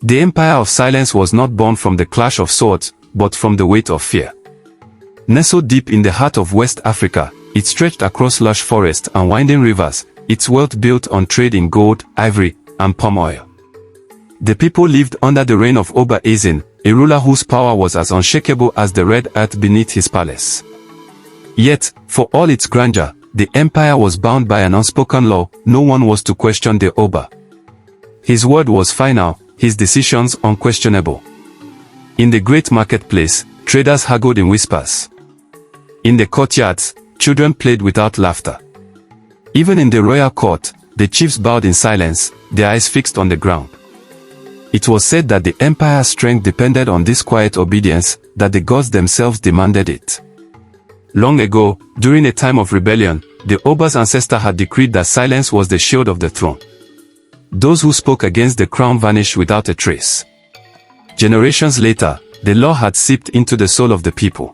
The Empire of Silence was not born from the clash of swords, but from the weight of fear. Nestled deep in the heart of West Africa, it stretched across lush forests and winding rivers, its wealth built on trade in gold, ivory, and palm oil. The people lived under the reign of Oba Ezin, a ruler whose power was as unshakable as the red earth beneath his palace. Yet, for all its grandeur, the empire was bound by an unspoken law. No one was to question the Oba. His word was final, his decisions unquestionable. In the great marketplace, traders haggled in whispers. In the courtyards, children played without laughter. Even in the royal court, the chiefs bowed in silence, their eyes fixed on the ground. It was said that the empire's strength depended on this quiet obedience, that the gods themselves demanded it. Long ago, during a time of rebellion, the Oba's ancestor had decreed that silence was the shield of the throne. Those who spoke against the crown vanished without a trace. Generations later, the law had seeped into the soul of the people.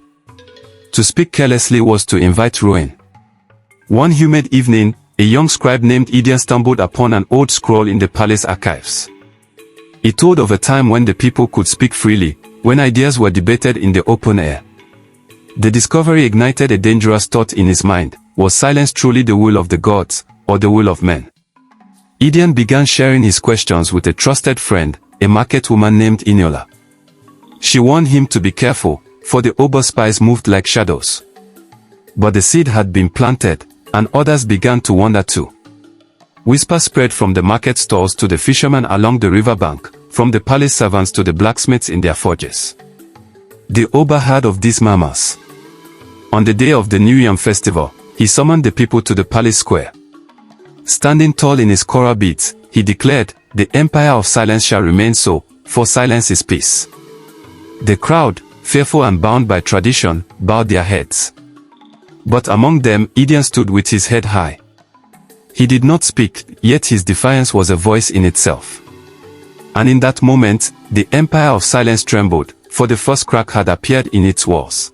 To speak carelessly was to invite ruin. One humid evening, a young scribe named Idian stumbled upon an old scroll in the palace archives. It told of a time when the people could speak freely, when ideas were debated in the open air. The discovery ignited a dangerous thought in his mind: was silence truly the will of the gods, or the will of men? Idian began sharing his questions with a trusted friend, a market woman named Inyola. She warned him to be careful, for the Oba spies moved like shadows. But the seed had been planted, and others began to wonder too. Whispers spread from the market stalls to the fishermen along the riverbank, from the palace servants to the blacksmiths in their forges. The Oba heard of these murmurs. On the day of the New Yam festival, he summoned the people to the palace square. Standing tall in his coral beads, he declared, "The empire of silence shall remain so, for silence is peace." The crowd, fearful and bound by tradition, bowed their heads. But among them, Idian stood with his head high. He did not speak, yet his defiance was a voice in itself. And in that moment, the empire of silence trembled, for the first crack had appeared in its walls.